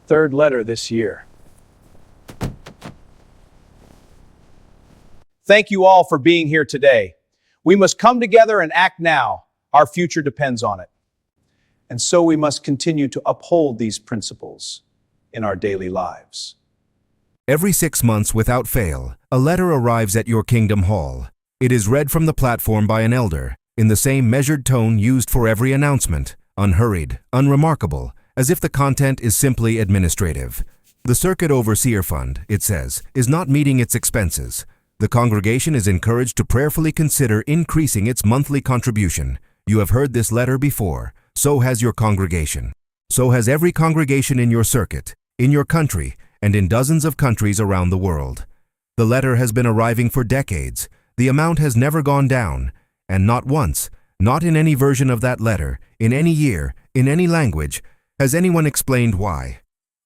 third letter this year. Thank you all for being here today. We must come together and act now. Our future depends on it. And so we must continue to uphold these principles in our daily lives. Every 6 months without fail, a letter arrives at your kingdom hall. It is read from the platform by an elder, in the same measured tone used for every announcement, unhurried, unremarkable, as if the content is simply administrative. The Circuit Overseer Fund, it says, is not meeting its expenses. The congregation is encouraged to prayerfully consider increasing its monthly contribution. You have heard this letter before. So has your congregation. So has every congregation in your circuit, in your country, and in dozens of countries around the world. The letter has been arriving for decades. The amount has never gone down, and not once, not in any version of that letter, in any year, in any language, has anyone explained why.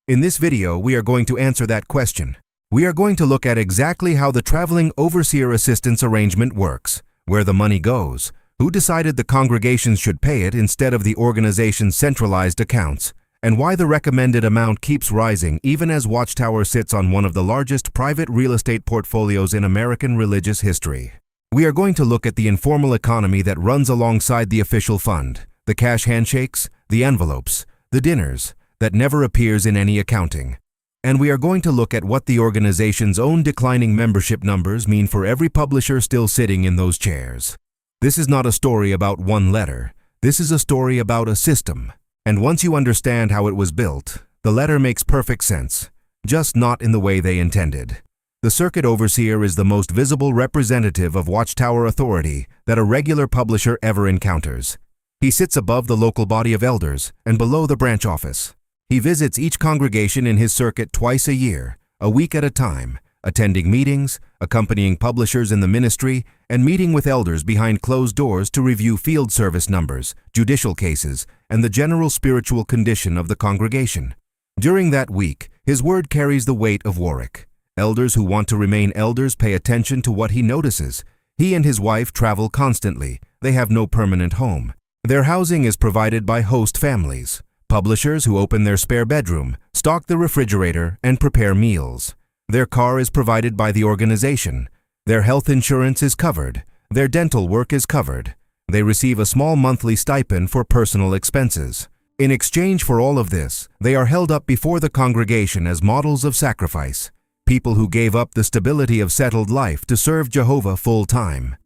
In this video, we are going to answer that question. We are going to look at exactly how the traveling overseer assistance arrangement works, where the money goes, who decided the congregations should pay it instead of the organization's centralized accounts, and why the recommended amount keeps rising even as Watchtower sits on one of the largest private real estate portfolios in American religious history. We are going to look at the informal economy that runs alongside the official fund, the cash handshakes, the envelopes, the dinners, that never appears in any accounting. And we are going to look at what the organization's own declining membership numbers mean for every publisher still sitting in those chairs. This is not a story about one letter. This is a story about a system. And once you understand how it was built, the letter makes perfect sense, just not in the way they intended. The Circuit Overseer is the most visible representative of Watchtower authority that a regular publisher ever encounters. He sits above the local body of elders and below the branch office. He visits each congregation in his circuit twice a year, a week at a time, attending meetings, accompanying publishers in the ministry, and meeting with elders behind closed doors to review field service numbers, judicial cases, and the general spiritual condition of the congregation. During that week, his word carries the weight of Warwick. Elders who want to remain elders pay attention to what he notices. He and his wife travel constantly. They have no permanent home. Their housing is provided by host families. Publishers who open their spare bedroom, stock the refrigerator, and prepare meals. Their car is provided by the organization. Their health insurance is covered. Their dental work is covered. They receive a small monthly stipend for personal expenses. In exchange for all of this, they are held up before the congregation as models of sacrifice, people who gave up the stability of settled life to serve Jehovah full-time.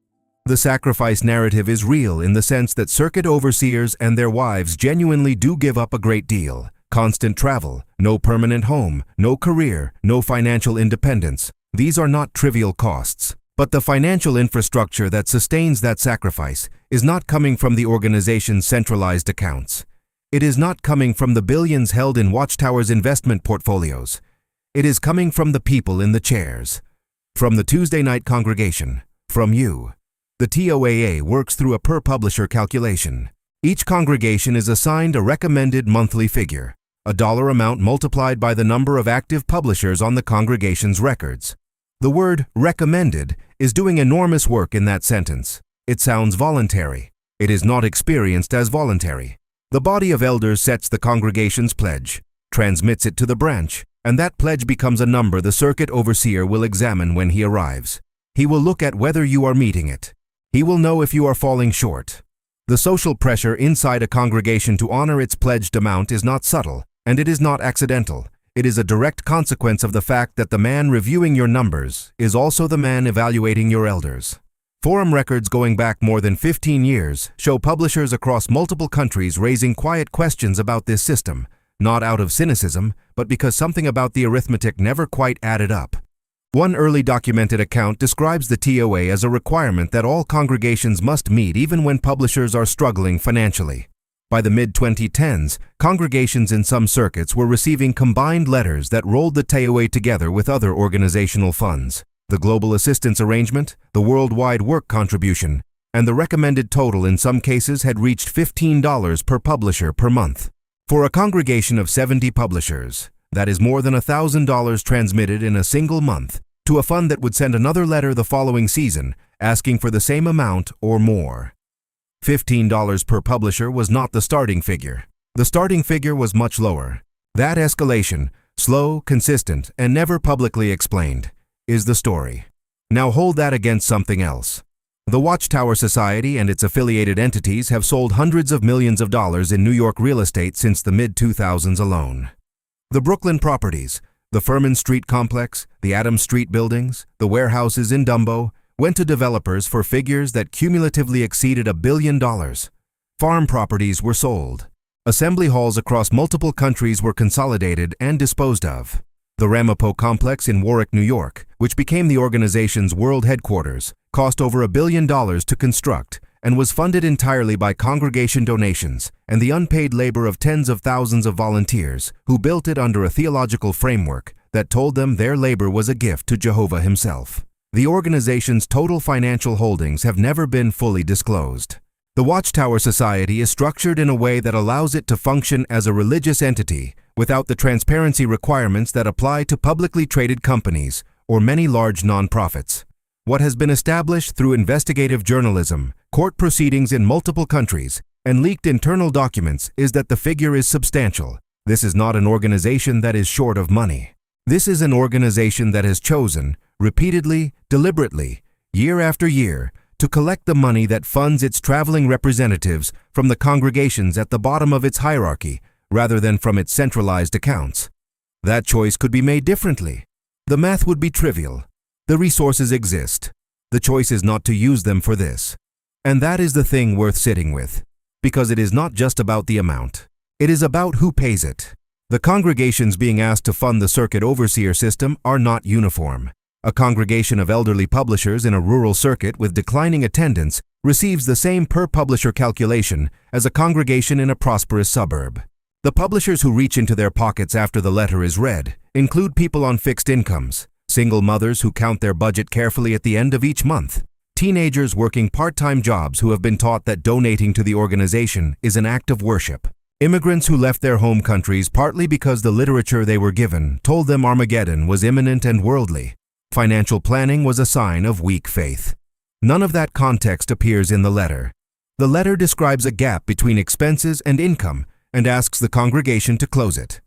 The sacrifice narrative is real in the sense that circuit overseers and their wives genuinely do give up a great deal. Constant travel, no permanent home, no career, no financial independence. These are not trivial costs. But the financial infrastructure that sustains that sacrifice is not coming from the organization's centralized accounts. It is not coming from the billions held in Watchtower's investment portfolios. It is coming from the people in the chairs. From the Tuesday night congregation. From you. The TOAA works through a per-publisher calculation. Each congregation is assigned a recommended monthly figure, a dollar amount multiplied by the number of active publishers on the congregation's records. The word recommended is doing enormous work in that sentence. It sounds voluntary. It is not experienced as voluntary. The body of elders sets the congregation's pledge, transmits it to the branch, and that pledge becomes a number the circuit overseer will examine when he arrives. He will look at whether you are meeting it. He will know if you are falling short. The social pressure inside a congregation to honor its pledged amount is not subtle, and it is not accidental. It is a direct consequence of the fact that the man reviewing your numbers is also the man evaluating your elders. Forum records going back more than 15 years show publishers across multiple countries raising quiet questions about this system, not out of cynicism, but because something about the arithmetic never quite added up. One early documented account describes the TOA as a requirement that all congregations must meet even when publishers are struggling financially. By the mid-2010s, congregations in some circuits were receiving combined letters that rolled the TOA together with other organizational funds, the Global Assistance Arrangement, the Worldwide Work Contribution, and the recommended total in some cases had reached $15 per publisher per month. For a congregation of 70 publishers, that is more than $1,000 transmitted in a single month to a fund that would send another letter the following season asking for the same amount or more. $15 per publisher was not the starting figure. The starting figure was much lower. That escalation, slow, consistent, and never publicly explained, is the story. Now hold that against something else. The Watchtower Society and its affiliated entities have sold hundreds of millions of dollars in New York real estate since the mid-2000s alone. The Brooklyn properties, the Furman Street complex, the Adams Street buildings, the warehouses in Dumbo, went to developers for figures that cumulatively exceeded $1 billion. Farm properties were sold. Assembly halls across multiple countries were consolidated and disposed of. The Ramapo complex in Warwick, New York, which became the organization's world headquarters, cost over $1 billion to construct and was funded entirely by congregation donations and the unpaid labor of tens of thousands of volunteers who built it under a theological framework that told them their labor was a gift to Jehovah himself. The organization's total financial holdings have never been fully disclosed. The Watchtower Society is structured in a way that allows it to function as a religious entity without the transparency requirements that apply to publicly traded companies or many large nonprofits. What has been established through investigative journalism, court proceedings in multiple countries, and leaked internal documents is that the figure is substantial. This is not an organization that is short of money. This is an organization that has chosen, repeatedly, deliberately, year after year, to collect the money that funds its traveling representatives from the congregations at the bottom of its hierarchy, rather than from its centralized accounts. That choice could be made differently. The math would be trivial. The resources exist. The choice is not to use them for this. And that is the thing worth sitting with, because it is not just about the amount. It is about who pays it. The congregations being asked to fund the circuit overseer system are not uniform. A congregation of elderly publishers in a rural circuit with declining attendance receives the same per-publisher calculation as a congregation in a prosperous suburb. The publishers who reach into their pockets after the letter is read include people on fixed incomes, single mothers who count their budget carefully at the end of each month, teenagers working part-time jobs who have been taught that donating to the organization is an act of worship, immigrants who left their home countries partly because the literature they were given told them Armageddon was imminent and worldly. Financial planning was a sign of weak faith. None of that context appears in the letter. The letter describes a gap between expenses and income and asks the congregation to close it.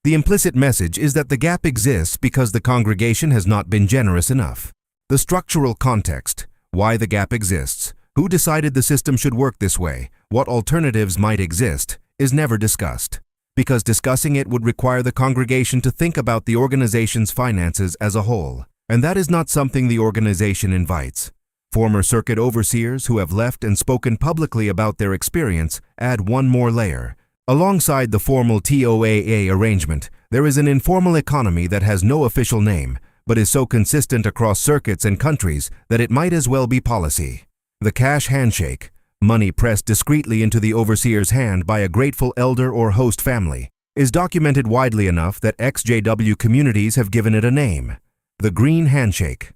The implicit message is that the gap exists because the congregation has not been generous enough. The structural context, why the gap exists, who decided the system should work this way, what alternatives might exist, is never discussed, because discussing it would require the congregation to think about the organization's finances as a whole. And that is not something the organization invites. Former circuit overseers who have left and spoken publicly about their experience add one more layer. Alongside the formal TOAA arrangement, there is an informal economy that has no official name, but is so consistent across circuits and countries that it might as well be policy. The cash handshake, money pressed discreetly into the overseer's hand by a grateful elder or host family, is documented widely enough that XJW communities have given it a name. The Green Handshake.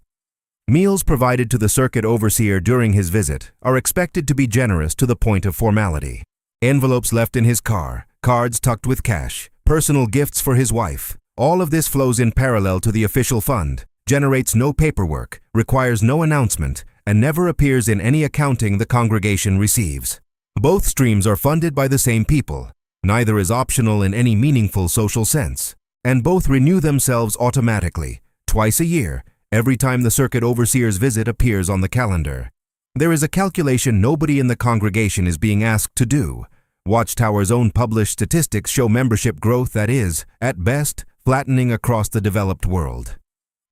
Meals provided to the circuit overseer during his visit are expected to be generous to the point of formality. Envelopes left in his car, cards tucked with cash, personal gifts for his wife. All of this flows in parallel to the official fund, generates no paperwork, requires no announcement, and never appears in any accounting the congregation receives. Both streams are funded by the same people. Neither is optional in any meaningful social sense. And both renew themselves automatically. Twice a year, every time the circuit overseer's visit appears on the calendar. There is a calculation nobody in the congregation is being asked to do. Watchtower's own published statistics show membership growth that is, at best, flattening across the developed world.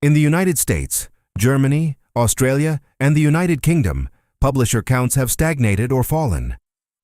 In the United States, Germany, Australia, and the United Kingdom, publisher counts have stagnated or fallen.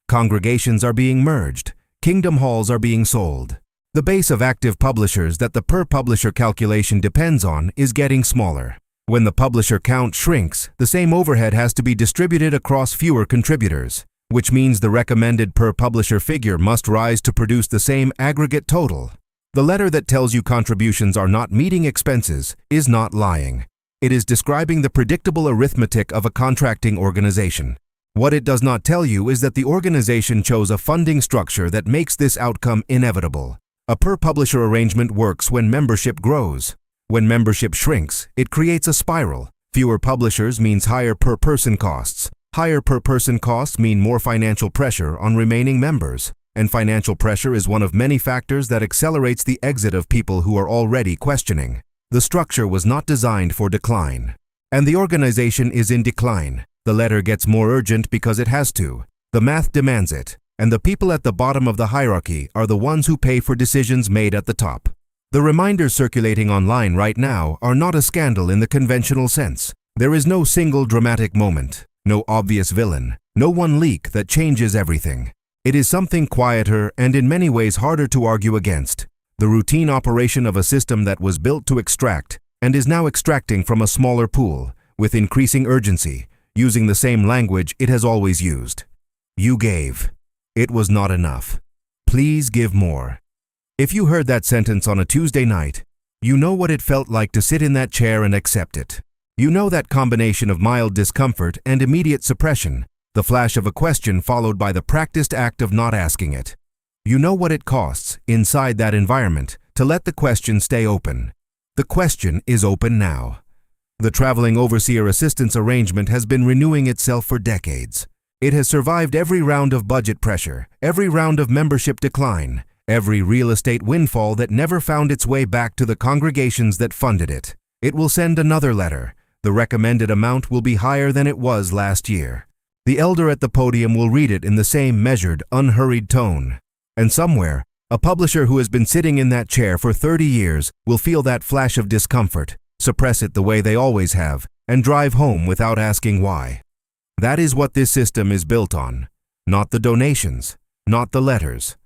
Congregations are being merged. Kingdom halls are being sold. The base of active publishers that the per-publisher calculation depends on is getting smaller. When the publisher count shrinks, the same overhead has to be distributed across fewer contributors, which means the recommended per-publisher figure must rise to produce the same aggregate total. The letter that tells you contributions are not meeting expenses is not lying. It is describing the predictable arithmetic of a contracting organization. What it does not tell you is that the organization chose a funding structure that makes this outcome inevitable. A per-publisher arrangement works when membership grows. When membership shrinks, it creates a spiral. Fewer publishers means higher per-person costs. Higher per-person costs mean more financial pressure on remaining members. and financial pressure is one of many factors that accelerates the exit of people who are already questioning. The structure was not designed for decline. And the organization is in decline. The letter gets more urgent because it has to. The math demands it, and the people at the bottom of the hierarchy are the ones who pay for decisions made at the top. The reminders circulating online right now are not a scandal in the conventional sense. There is no single dramatic moment, no obvious villain, no one leak that changes everything. It is something quieter and in many ways harder to argue against. The routine operation of a system that was built to extract and is now extracting from a smaller pool, with increasing urgency, using the same language it has always used. You gave. It was not enough. Please give more. If you heard that sentence on a Tuesday night, you know what it felt like to sit in that chair and accept it. You know that combination of mild discomfort and immediate suppression, the flash of a question followed by the practiced act of not asking it. You know what it costs, inside that environment, to let the question stay open. The question is open now. The traveling overseer assistance arrangement has been renewing itself for decades. It has survived every round of budget pressure, every round of membership decline, every real estate windfall that never found its way back to the congregations that funded it. It will send another letter. The recommended amount will be higher than it was last year. The elder at the podium will read it in the same measured, unhurried tone. And somewhere, a publisher who has been sitting in that chair for 30 years will feel that flash of discomfort, suppress it the way they always have, and drive home without asking why. That is what this system is built on. Not the donations, not the letters.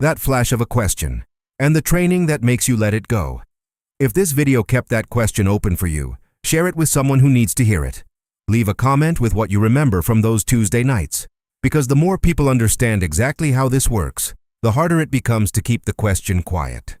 That flash of a question, and the training that makes you let it go. If this video kept that question open for you, share it with someone who needs to hear it. Leave a comment with what you remember from those Tuesday nights. Because the more people understand exactly how this works, the harder it becomes to keep the question quiet.